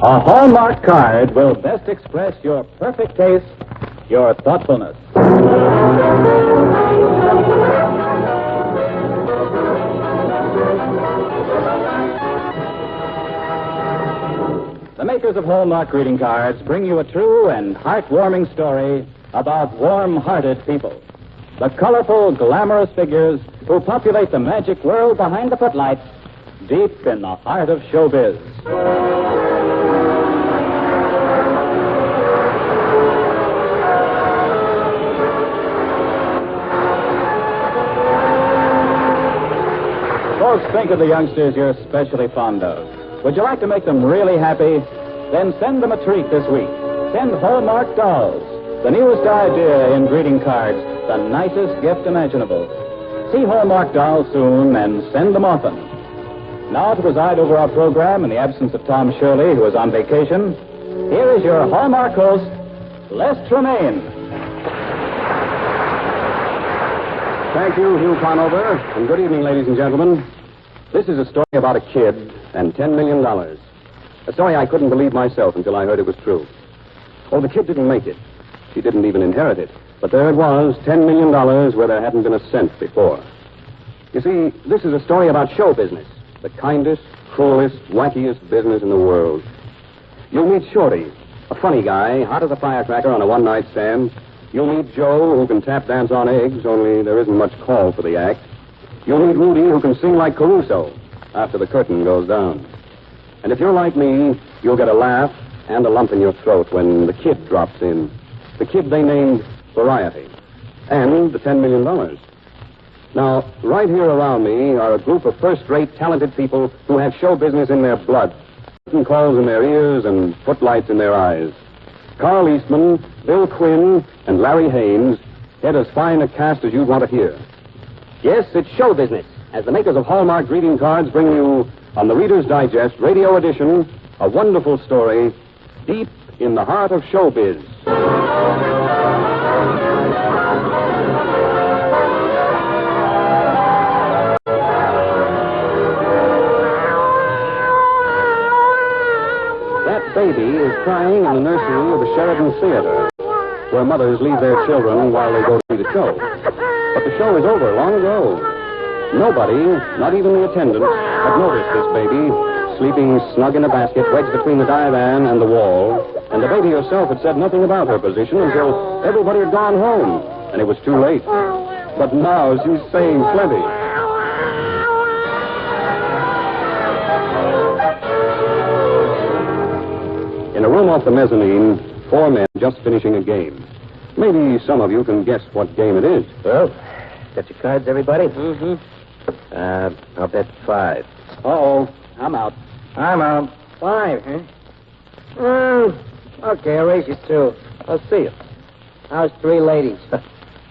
A Hallmark card will best express your perfect taste, your thoughtfulness. The makers of Hallmark greeting cards bring you a true and heartwarming story about warm-hearted people. The colorful, glamorous figures who populate the magic world behind the footlights, deep in the heart of showbiz. Folks, think of the youngsters you're especially fond of. Would you like to make them really happy? Then send them a treat this week. Send Hallmark dolls, the newest idea in greeting cards, the nicest gift imaginable. See Hallmark dolls soon and send them often. Now, to preside over our program in the absence of Tom Shirley, who is on vacation, here is your Hallmark host, Les Tremaine. Thank you, Hugh Conover, and good evening, ladies and gentlemen. This is a story about a kid and $10 million. A story I couldn't believe myself until I heard it was true. Oh, the kid didn't make it. She didn't even inherit it. But there it was, $10 million where there hadn't been a cent before. You see, this is a story about show business, the kindest, cruelest, wackiest business in the world. You'll meet Shorty, a funny guy, hot as a firecracker on a one-night stand. You'll meet Joe, who can tap dance on eggs, only there isn't much call for the act. You'll meet Rudy, who can sing like Caruso after the curtain goes down. And if you're like me, you'll get a laugh and a lump in your throat when the kid drops in. The kid they named Variety. And the $10 million. Now, right here around me are a group of first-rate, talented people who have show business in their blood. Curtain calls in their ears and footlights in their eyes. Carl Eastman, Bill Quinn, and Larry Haynes head as fine a cast as you'd want to hear. Yes, it's show business, as the makers of Hallmark greeting cards bring you, on the Reader's Digest Radio Edition, a wonderful story, deep in the heart of showbiz. That baby is crying in the nursery of the Sheridan Theater, where mothers leave their children while they go to see the show. But the show is over long ago. Nobody, not even the attendants, had noticed this baby sleeping snug in a basket wedged between the divan and the wall, and the baby herself had said nothing about her position until everybody had gone home, and it was too late. But now she's saying plenty. In a room off the mezzanine, four men just finishing a game. Maybe some of you can guess what game it is. Well, got your cards, everybody? Mm-hmm. I'll bet 5. Uh-oh, I'm out. I'm out. 5, huh? Okay, I'll raise you 2. I'll see you. How's 3 ladies?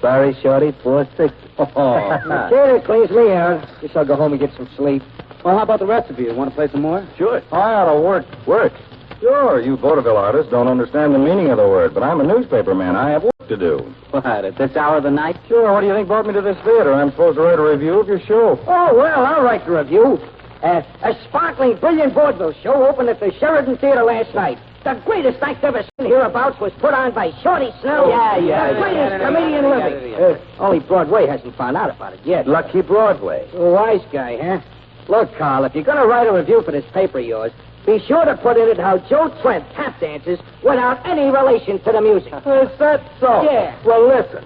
Sorry, Shorty, 4 6. It cleans me out. Guess I'll go home and get some sleep. Well, how about the rest of you? Want to play some more? Sure. I ought to work. Work? Sure, you vaudeville artists don't understand the meaning of the word, but I'm a newspaper man. I have work to do. What, at this hour of the night? Sure, what do you think brought me to this theater? I'm supposed to write a review of your show. Oh, well, I'll write the review. A sparkling, brilliant vaudeville show opened at the Sheridan Theater last night. The greatest act ever seen hereabouts was put on by Shorty Snell. Yeah. The greatest comedian living. Only Broadway hasn't found out about it yet. Lucky Broadway. Wise guy, huh? Look, Carl, if you're going to write a review for this paper of yours, be sure to put in it how Joe Trent tap dances without any relation to the music. Is that so? Yeah. Well, listen.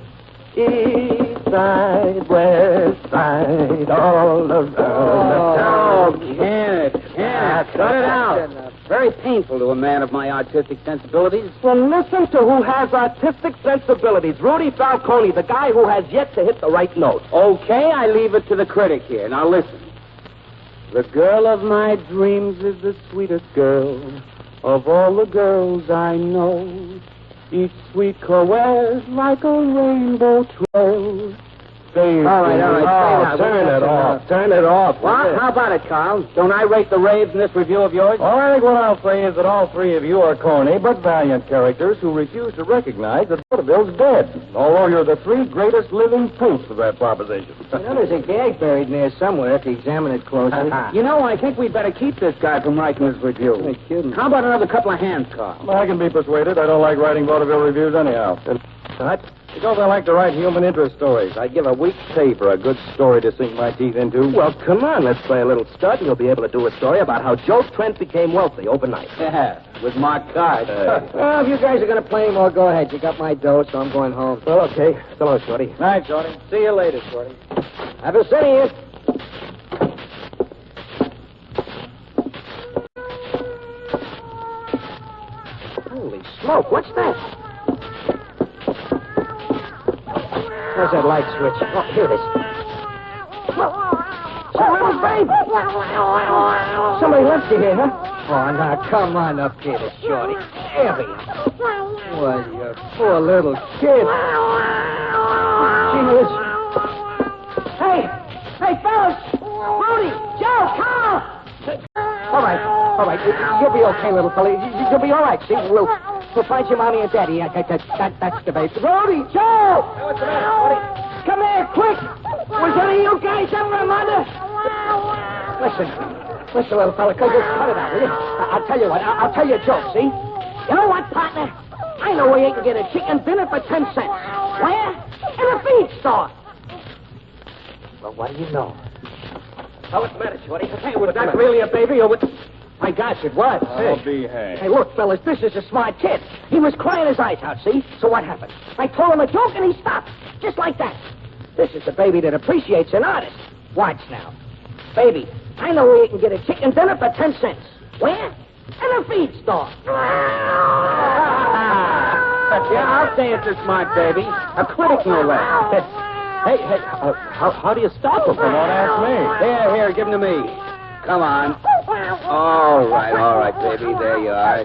East side, west side, all around the town. Can't. Cut it out. Very painful to a man of my artistic sensibilities. Well, listen to who has artistic sensibilities. Rudy Falcone, the guy who has yet to hit the right note. Okay, I leave it to the critic here. Now, listen. The girl of my dreams is the sweetest girl of all the girls I know. Each sweet caress like a rainbow trail Steve. All right. Oh, turn it off. Turn it off. What? How about it, Carl? Don't I rate the raves in this review of yours? All I think what I'll say is that all three of you are corny but valiant characters who refuse to recognize that vaudeville's dead, although you're the three greatest living proofs of that proposition. There's a gag buried in there somewhere if you examine it closely. I think we'd better keep this guy from writing his review. You're kidding. How about another couple of hands, Carl? I can be persuaded. I don't like writing vaudeville reviews anyhow. Because I like to write human interest stories. I'd give a week's pay for a good story to sink my teeth into. Well, come on, let's play a little stud, and you'll be able to do a story about how Joe Trent became wealthy overnight. Yeah, with Mark Card. Well, if you guys are going to play more, go ahead. You got my dough, so I'm going home. Well, okay. So long, Shorty. Night, Shorty. See you later, Shorty. Have a city here. Holy smoke, what's that? Where's that light switch? Oh, here it is. It's a little baby. Somebody left you here, huh? Oh, now, come on up here, Shorty. There we are. Well, you poor little kid. Gee whiz. Hey, fellas. Rudy, Joe, Carl. All right. You'll be okay, little fella. You'll be all right, see? We'll find your mommy and daddy. That's the baby. Rudy, Joe! What's the matter, Shorty? Come here, quick! Was any of you guys ever a mother? Listen, little fella, just cut it out, will you? I'll tell you what, I'll tell you a joke, see? You know what, partner? I know where you can get a chicken dinner for 10 cents. Where? In a feed store. Well, what do you know? Oh, what's the matter, Shorty? Hey, was that really a baby, or what? My gosh, it was. I'll be hanged. Hey, look, fellas, this is a smart kid. He was crying his eyes out, see? So what happened? I told him a joke, and he stopped. Just like that. This is a baby that appreciates an artist. Watch now. Baby, I know where you can get a chicken dinner for 10 cents. Where? In a feed store. Yeah, I'll say it's a smart baby. A critic, no less. Hey, how do you stop him? Don't ask me. Here, give him to me. Come on. All right, baby. There you are.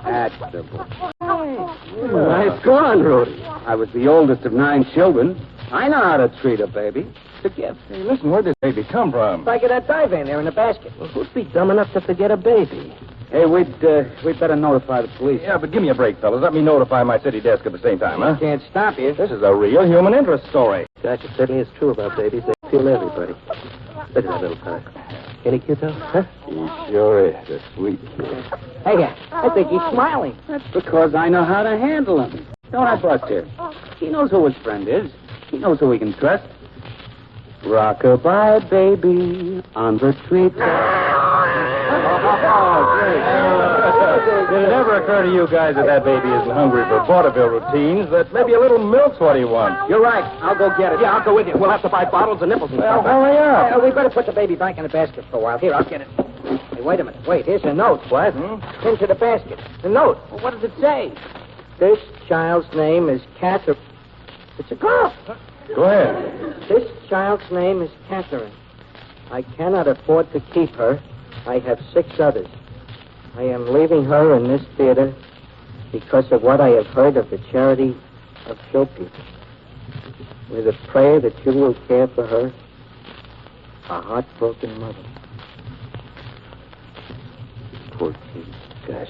That's the boy. Nice going, Rudy. I was the oldest of 9 children. I know how to treat a baby. It's a gift. Hey, listen, where'd this baby come from? Back of that dive in there in the basket. Well, who'd be dumb enough to forget a baby? Hey, we'd better notify the police. Yeah, but give me a break, fellas. Let me notify my city desk at the same time, huh? Can't stop you. This is a real human interest story. Gosh, it certainly is true about babies. They feel everybody. Look at that little fella. Any cute, though? Huh? He sure is a sweet kid. Hey, I think he's smiling. That's because I know how to handle him. Don't I, Buster? He knows who his friend is. He knows who he can trust. Rock-a-bye, baby, on the treetop. Did it ever occur to you guys that baby isn't hungry for vaudeville routines, that maybe a little milk's what he wants? You're right. I'll go get it. Yeah, I'll go with you. We'll have to buy bottles and nipples and Well, stuff. hurry up. We better put the baby back in the basket for a while. Here, I'll get it. Hey, wait a minute. Wait, here's a note. What? Into the basket. The note. Well, what does it say? This child's name is Catherine. It's a girl. Go ahead. This child's name is Catherine. I cannot afford to keep her. I have 6 others. I am leaving her in this theater because of what I have heard of the charity of show people. With a prayer that you will care for her, a heartbroken mother. Poor kid. Gosh.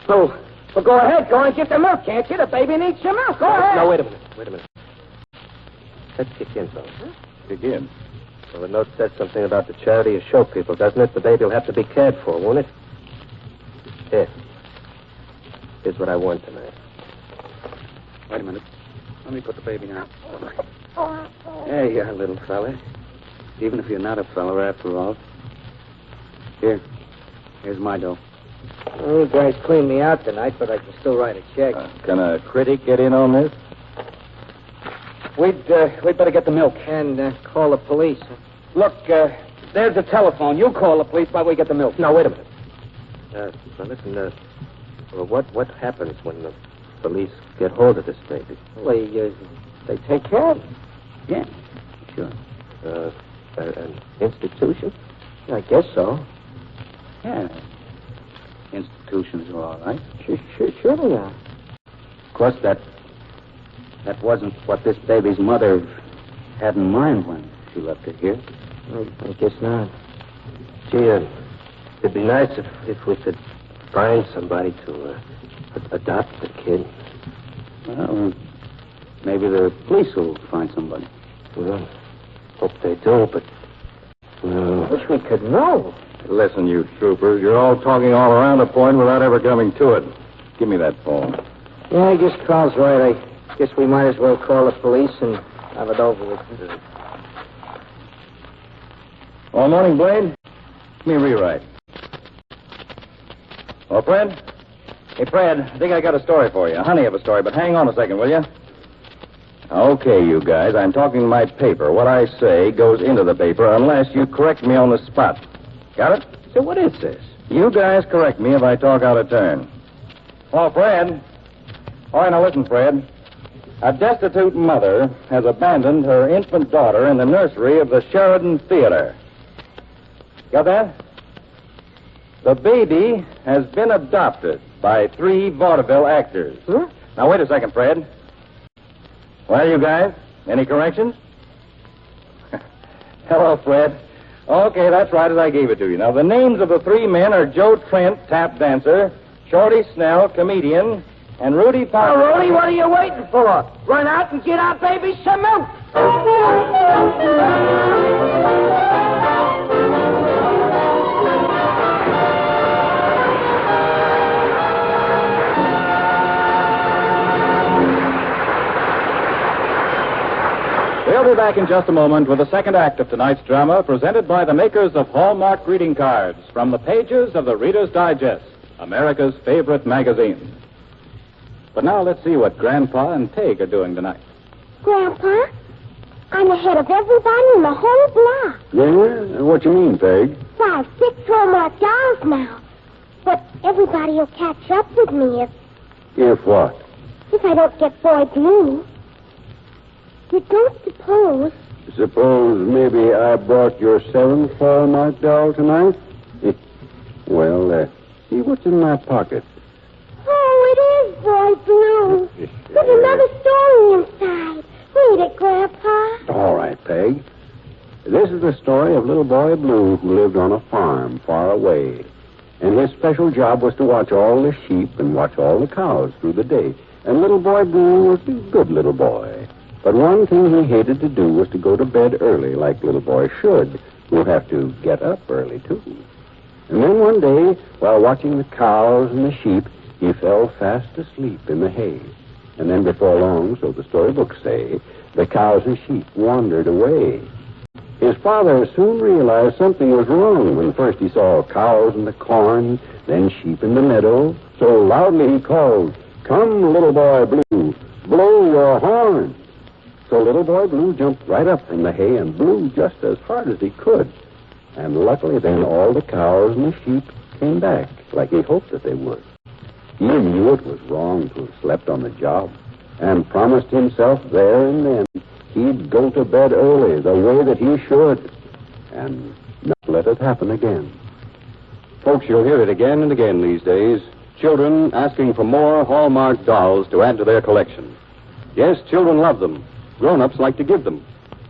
Oh, well, go ahead. Go and get the milk, can't you? The baby needs some milk. Go ahead. No, wait a minute. Let's kick in, fellas. Begin. Well, the note says something about the charity of show people, doesn't it? The baby will have to be cared for, won't it? Here. Here's what I want tonight. Wait a minute. Let me put the baby down. There you are, little fella. Even if you're not a fella, after all. Here's my dough. Well, you guys cleaned me out tonight, but I can still write a check. Can a critic get in on this? We'd better get the milk. And call the police. Look, there's the telephone. You call the police while we get the milk. Now, wait a minute. Now, listen, well, what happens when the police get hold of this baby? Well, they take care of it. Yeah, sure. An institution? I guess so. Yeah. Institutions are all right. Sure they are. Of course, that That wasn't what this baby's mother had in mind when she left it here. I guess not. Gee, it'd be nice if we could find somebody to adopt the kid. Well, maybe the police will find somebody. Well, hope they do, but... I wish we could know. Listen, you troopers, you're all talking all around the point without ever coming to it. Give me that phone. Yeah, I guess Carl's right. I guess we might as well call the police and have it over with. All morning, Blade. Give me a rewrite. Oh, Fred? Hey, Fred, I think I got a story for you. A honey of a story, but hang on a second, will you? Okay, you guys, I'm talking to my paper. What I say goes into the paper unless you correct me on the spot. Got it? So what is this? You guys correct me if I talk out of turn. Oh, Fred. All right, now listen, Fred. A destitute mother has abandoned her infant daughter in the nursery of the Sheridan Theater. Got that? The baby has been adopted by 3 vaudeville actors. Huh? Now, wait a second, Fred. Well, you guys, any corrections? Hello, Fred. Okay, that's right as I gave it to you. Now, the names of the 3 men are Joe Trent, tap dancer, Shorty Snell, comedian, and Rudy Parker. Now, Rudy, what are you waiting for? Run out and get our baby some milk. We'll be back in just a moment with the second act of tonight's drama, presented by the makers of Hallmark greeting cards from the pages of the Reader's Digest, America's favorite magazine. But now let's see what Grandpa and Peg are doing tonight. Grandpa, I'm ahead of everybody in the whole block. Yeah? What you mean, Peg? 5, 6 Hallmark dolls now. But everybody will catch up with me If what? if I don't get Boy Blue. You don't suppose... Suppose maybe I brought your 7th Hallmark doll tonight? Well, see what's in my pocket. Oh, it is Boy Blue. There's another story inside. Read it, Grandpa. All right, Peg. This is the story of little Boy Blue who lived on a farm far away. And his special job was to watch all the sheep and watch all the cows through the day. And little Boy Blue was a good little boy. But one thing he hated to do was to go to bed early, like little boys should, who have to get up early, too. And then one day, while watching the cows and the sheep, he fell fast asleep in the hay. And then before long, so the storybooks say, the cows and sheep wandered away. His father soon realized something was wrong when first he saw cows in the corn, then sheep in the meadow. So loudly he called, "Come, little Boy Blue, blow your horn." So little Boy Blue jumped right up from the hay and blew just as hard as he could. And luckily then all the cows and the sheep came back, like he hoped that they would. He knew it was wrong to have slept on the job, and promised himself there and then he'd go to bed early the way that he should, and not let it happen again. Folks, you'll hear it again and again these days. Children asking for more Hallmark dolls to add to their collection. Yes, children love them. Grown-ups like to give them.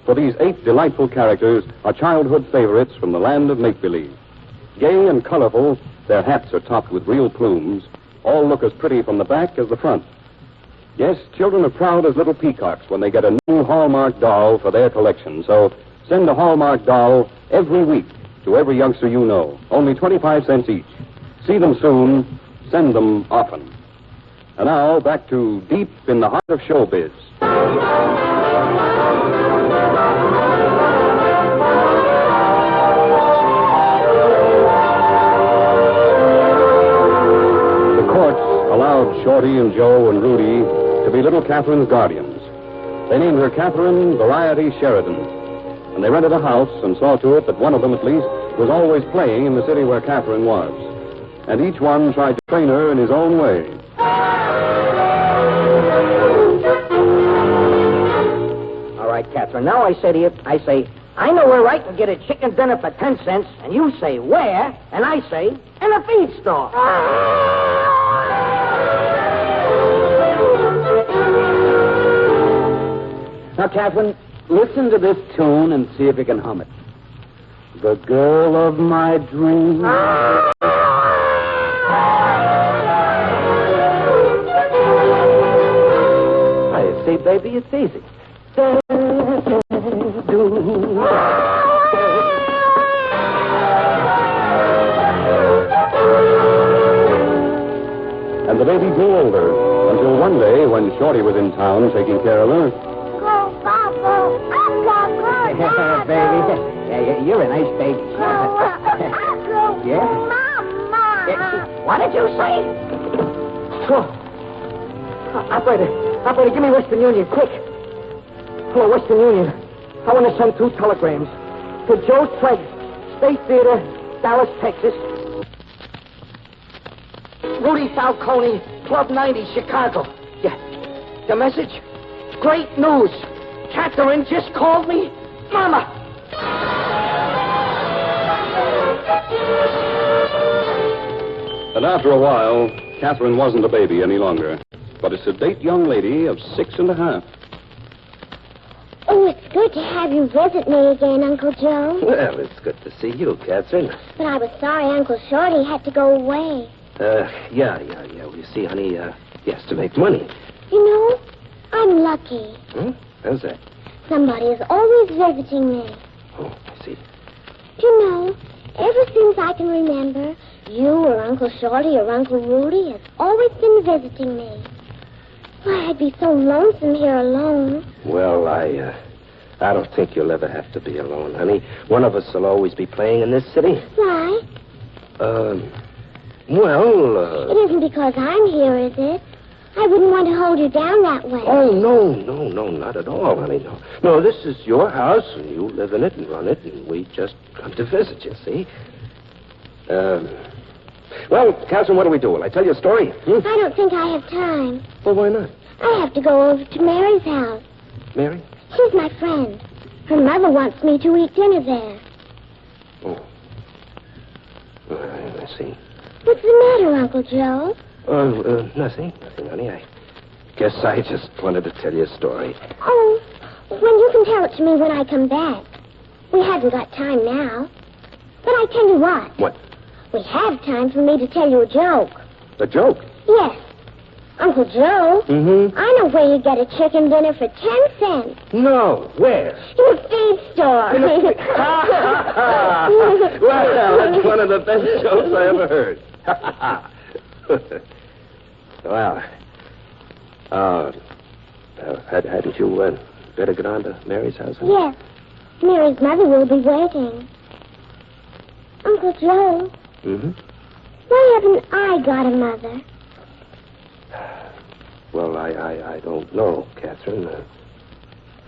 For these 8 delightful characters are childhood favorites from the land of make-believe. Gay and colorful, their hats are topped with real plumes. All look as pretty from the back as the front. Yes, children are proud as little peacocks when they get a new Hallmark doll for their collection. So send a Hallmark doll every week to every youngster you know. Only 25 cents each. See them soon. Send them often. And now, back to Deep in the Heart of Showbiz. Allowed Shorty and Joe and Rudy to be little Catherine's guardians. They named her Catherine Variety Sheridan. And they rented a house and saw to it that one of them, at least, was always playing in the city where Catherine was. And each one tried to train her in his own way. All right, Catherine. Now I say to you, I know where I can get a chicken dinner for 10 cents, and you say where, and I say in a feed store. Now, Catherine, listen to this tune and see if you can hum it. The girl of my dreams. See, baby, it's easy. And the baby grew older until one day when Shorty was in town taking care of her. Go, Papa. Go, Baby. Yeah, you're a nice baby. Yeah? Mama. What did you say? Oh. Operator, give me Western Union, quick. Hello, Western Union. I want to send 2 telegrams. To Joe Treg, State Theater, Dallas, Texas. Rudy Falcone, Club 90, Chicago. Yeah. The message? Great news. Catherine just called me Mama. And after a while, Catherine wasn't a baby any longer, but a sedate young lady of 6 1/2. Oh, it's good to have you visit me again, Uncle Joe. Well, it's good to see you, Catherine. But I was sorry Uncle Shorty had to go away. Yeah. Well, you see, honey, he has to make money. You know, I'm lucky. How's that? Somebody is always visiting me. Oh, I see. Do you know, ever since I can remember, you or Uncle Shorty or Uncle Rudy has always been visiting me. Why, I'd be so lonesome here alone. Well, I don't think you'll ever have to be alone, honey. One of us will always be playing in this city. Why? Well, It isn't because I'm here, is it? I wouldn't want to hold you down that way. Oh, no, not at all, honey, no. No, this is your house, and you live in it and run it, and we just come to visit you, see? Well, Catherine, what do we do? Will I tell you a story? I don't think I have time. Well, why not? I have to go over to Mary's house. Mary? She's my friend. Her mother wants me to eat dinner there. Oh. I see. What's the matter, Uncle Joe? Nothing, honey. I guess I just wanted to tell you a story. Oh, when you can tell it to me when I come back. We haven't got time now. But I tell you what. What? We have time for me to tell you a joke. A joke? Yes. Uncle Joe. Mm-hmm. I know where you get a chicken dinner for 10 cents. No, where? In a feed store. Well, that's one of the best jokes I ever heard. Well, hadn't you better get on to Mary's house? Huh? Yes. Mary's mother will be waiting. Uncle Joe. Mm-hmm. Why haven't I got a mother? Well, I don't know, Catherine.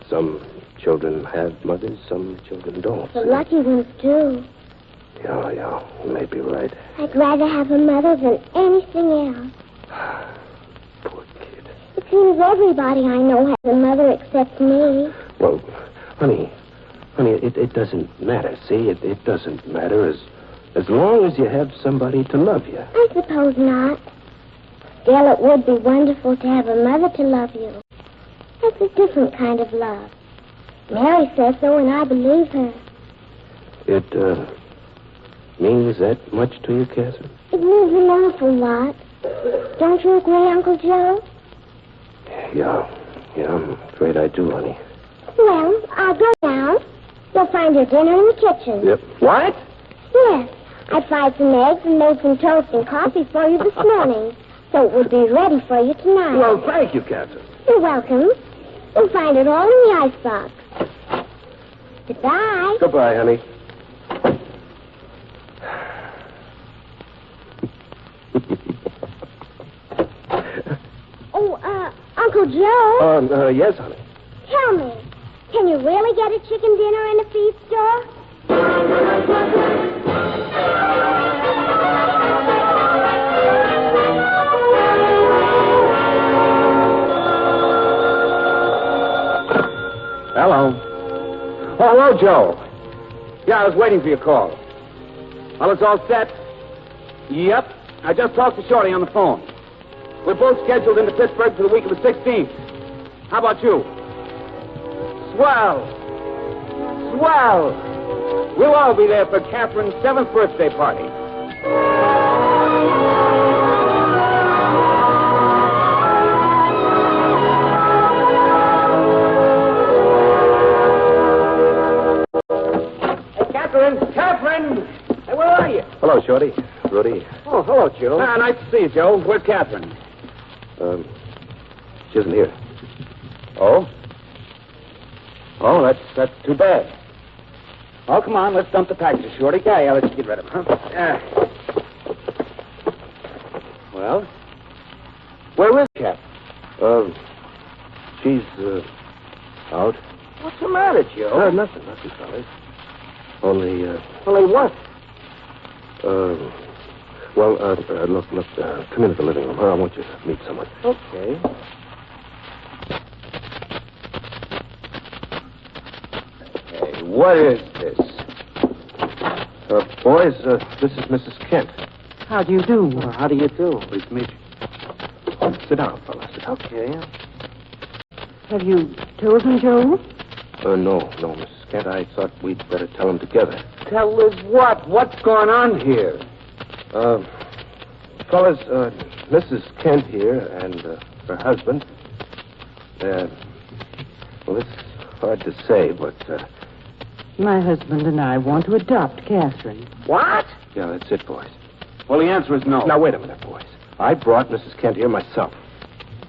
Some children have mothers, some children don't. The lucky ones do. Yeah, you may be right. I'd rather have a mother than anything else. Poor kid. It seems everybody I know has a mother except me. Well, honey, it doesn't matter, see? It doesn't matter as long as you have somebody to love you. I suppose not. Still, it would be wonderful to have a mother to love you. That's a different kind of love. Mary says so, and I believe her. It means that much to you, Catherine? It means an awful lot. Don't you agree, Uncle Joe? Yeah, I'm afraid I do, honey. Well, I'll go now. You'll find your dinner in the kitchen. Yep. What? Yes. I fried some eggs and made some toast and coffee for you this morning, so it would be ready for you tonight. Well, thank you, Catherine. You're welcome. You'll find it all in the icebox. Goodbye. Goodbye, honey. Uncle Joe? Yes, honey. Tell me, can you really get a chicken dinner in a feed store? Hello. Oh, hello, Joe. Yeah, I was waiting for your call. Well, it's all set? Yep. I just talked to Shorty on the phone. We're both scheduled into Pittsburgh for the week of the 16th. How about you? Swell. Swell. We'll all be there for Catherine's 7th birthday party. Hey, Catherine! Catherine! Hey, where are you? Hello, Shorty. Rudy. Oh, hello, Joe. Nice to see you, Joe. Where's Catherine? She isn't here. Oh? Oh, that's too bad. Oh, come on, let's dump the packages, Shorty. Yeah, let's get rid of them, huh? Yeah. Well, where is Cat? She's, out. What's the matter, Joe? Nothing, fellas. Only, Only what? Look, come into the living room. I want you to meet someone. Okay. Hey, what is this? Boys, this is Mrs. Kent. How do you do? How do you do? Pleased to meet you. Sit down, fella. Sit down. Okay. Have you told him, Joe? No, Mrs. Kent. I thought we'd better tell them together. Tell us what? What's going on here? Fellas, Mrs. Kent here and her husband. Well, it's hard to say, but My husband and I want to adopt Catherine. What? yeah, that's it, boys. Well, the answer is no. Now, wait a minute, boys. I brought Mrs. Kent here myself.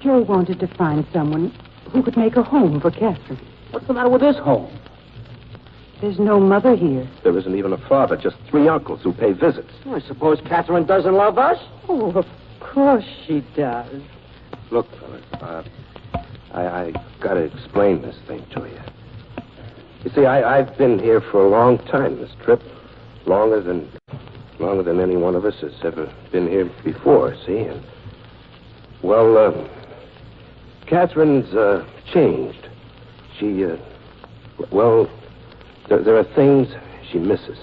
Joe wanted to find someone who could make a home for Catherine. What's the matter with this home? There's no mother here. There isn't even a father, just 3 uncles who pay visits. I suppose Catherine doesn't love us? Oh, of course she does. Look, fellas, I got to explain this thing to you. You see, I've been here for a long time, this trip. Longer than any one of us has ever been here before, see? And, well, Catherine's changed. She, there are things she misses.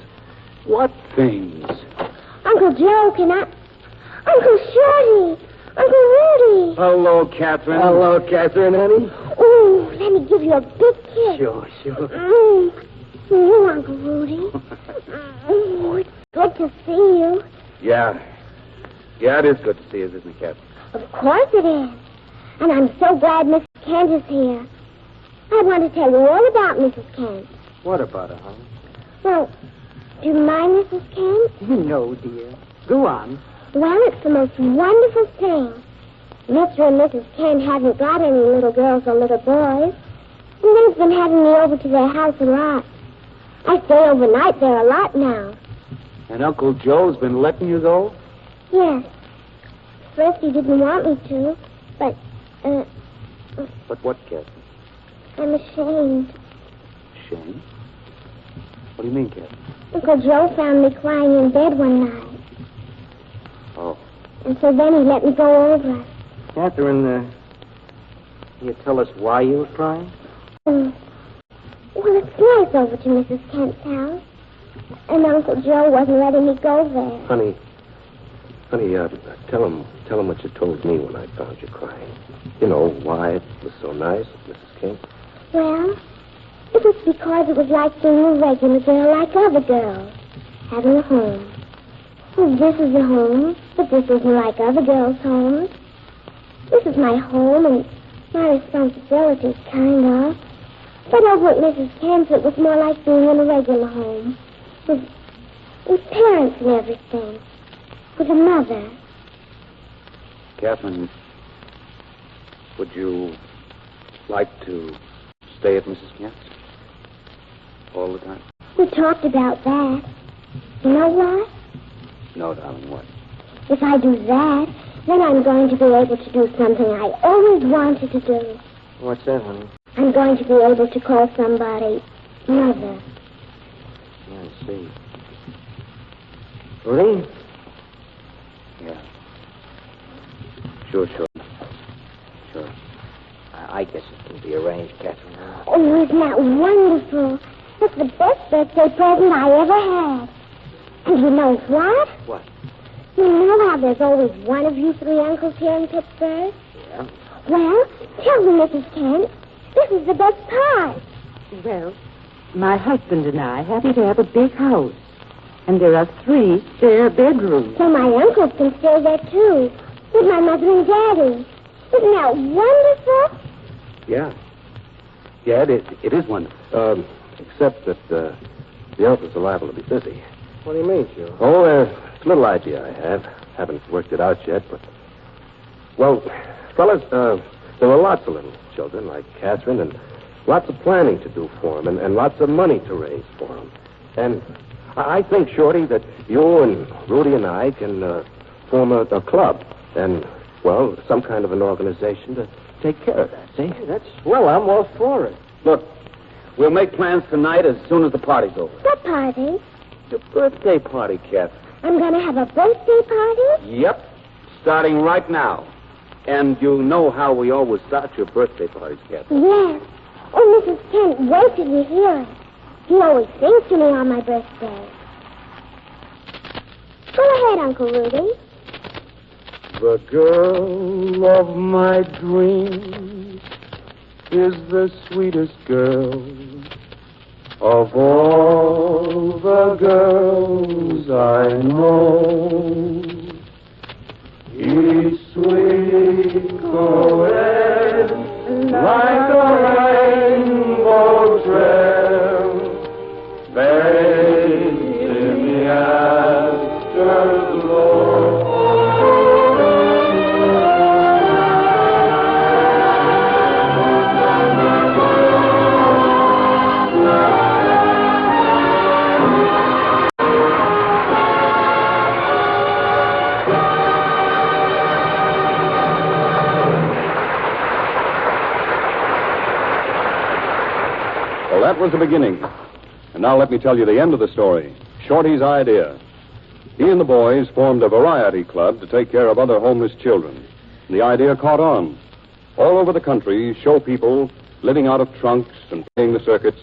What things? Uncle Joe, can I... Uncle Shorty! Uncle Rudy! Hello, Catherine. Hello, Catherine, honey. Ooh, let me give you a big kiss. Sure. You, Uncle Rudy. It's good to see you. Yeah, it is good to see you, isn't it, Catherine? Of course it is. And I'm so glad Mrs. Kent is here. I want to tell you all about Mrs. Kent. What about her, honey? Well, do you mind Mrs. Kent? No, dear. Go on. Well, it's the most wonderful thing. Mr. and Mrs. Kent haven't got any little girls or little boys. And they've been having me over to their house a lot. I stay overnight there a lot now. And Uncle Joe's been letting you go? Yes. First he didn't want me to, but, But what, Catherine? I'm ashamed. Shame? What do you mean, Catherine? Uncle Joe found me crying in bed one night. Oh. And so then he let me go over. Catherine, can you tell us why you were crying? Well, it's nice over to Mrs. Kent's house. And Uncle Joe wasn't letting me go there. Honey, tell him what you told me when I found you crying. You know, why it was so nice, Mrs. Kent. Well, it was because it was like being a regular girl like other girls. Having a home. Well, this is a home, but this isn't like other girls' homes. This is my home and my responsibility, kind of. But over at Mrs. Kent's, it was more like being in a regular home. With parents and everything. With a mother. Catherine, would you like to stay at Mrs. Kent's? All the time? We talked about that. You know what? No, darling, what? If I do that, then I'm going to be able to do something I always wanted to do. What's that, honey? I'm going to be able to call somebody Mother. I see. Rudy? Yeah. Sure. I guess it can be arranged, Catherine. Oh, isn't that wonderful? That's the best birthday present I ever had. And you know what? What? You know how there's always one of you 3 uncles here in Pittsburgh? Yeah. Well, tell me, Mrs. Kent, this is the best part. Well, my husband and I happen to have a big house. And there are 3 spare bedrooms. So my uncles can stay there, too. With my mother and daddy. Isn't that wonderful? Yeah. Yeah, it is wonderful. Except that the uncles are liable to be busy. What do you mean, Joe? Oh, it's a little idea I have. Haven't worked it out yet, but... Well, fellas, there are lots of little children like Catherine, and lots of planning to do for them, and lots of money to raise for them. And I think, Shorty, that you and Rudy and I can form a club and, well, some kind of an organization to take care of that, see? Hey, that's swell. I'm all for it. Look, we'll make plans tonight as soon as the party's over. What party? Your birthday party, Catherine. I'm going to have a birthday party? Yep. Starting right now. And you know how we always start your birthday parties, Catherine. Yes. Oh, Mrs. Kent, wait till you hear it. He always sings to me on my birthday. Go ahead, Uncle Rudy. The girl of my dreams is the sweetest girl of all the girls I know. Each sweet caress like a rainbow trail fades in the afterglow. Well, that was the beginning. And now let me tell you the end of the story. Shorty's idea. He and the boys formed a variety club to take care of other homeless children. And the idea caught on. All over the country, show people living out of trunks and playing the circuits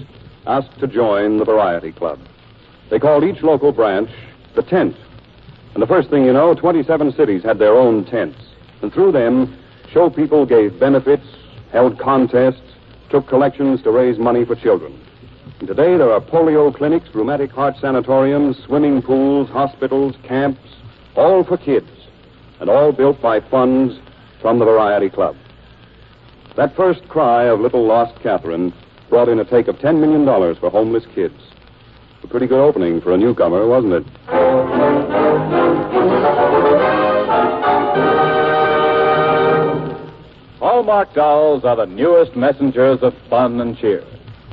asked to join the variety club. They called each local branch the tent. And the first thing you know, 27 cities had their own tents. And through them, show people gave benefits, held contests, took collections to raise money for children. And today there are polio clinics, rheumatic heart sanatoriums, swimming pools, hospitals, camps, all for kids, and all built by funds from the Variety Club. That first cry of little lost Catherine brought in a take of $10 million for homeless kids. A pretty good opening for a newcomer, wasn't it? Hallmark dolls are the newest messengers of fun and cheer.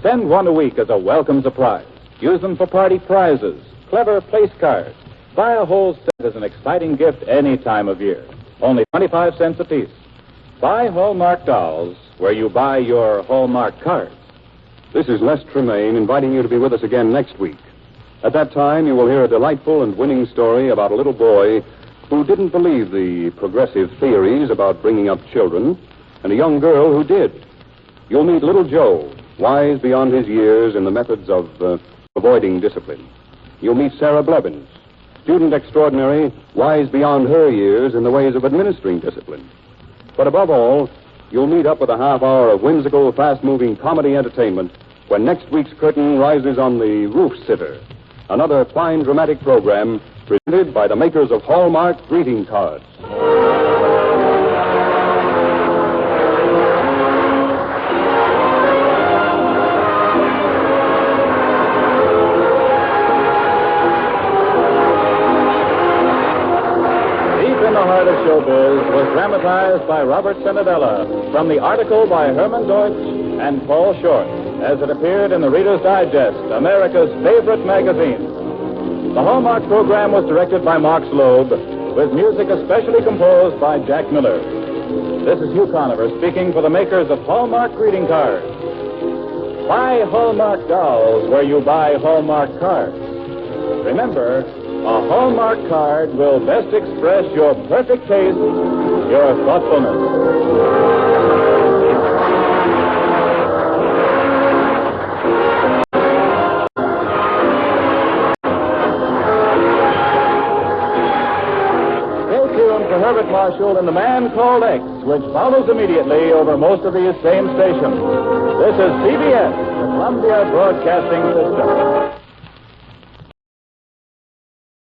Send one a week as a welcome surprise. Use them for party prizes, clever place cards. Buy a whole set as an exciting gift any time of year. Only 25 cents apiece. Buy Hallmark dolls where you buy your Hallmark cards. This is Les Tremaine inviting you to be with us again next week. At that time, you will hear a delightful and winning story about a little boy who didn't believe the progressive theories about bringing up children, and a young girl who did. You'll meet little Joe, wise beyond his years in the methods of avoiding discipline. You'll meet Sarah Blevins, student extraordinary, wise beyond her years in the ways of administering discipline. But above all, you'll meet up with a half hour of whimsical, fast-moving comedy entertainment when next week's curtain rises on The Roof Sitter, another fine dramatic program presented by the makers of Hallmark greeting cards. Showbiz was dramatized by Robert Senadella from the article by Herman Deutsch and Paul Short as it appeared in the Reader's Digest, America's favorite magazine. The Hallmark program was directed by Mark Slobe with music especially composed by Jack Miller. This is Hugh Conover speaking for the makers of Hallmark greeting cards. Buy Hallmark dolls where you buy Hallmark cards. Remember, a Hallmark card will best express your perfect taste, your thoughtfulness. Stay tuned for Herbert Marshall in The Man Called X, which follows immediately over most of these same stations. This is CBS, the Columbia Broadcasting System.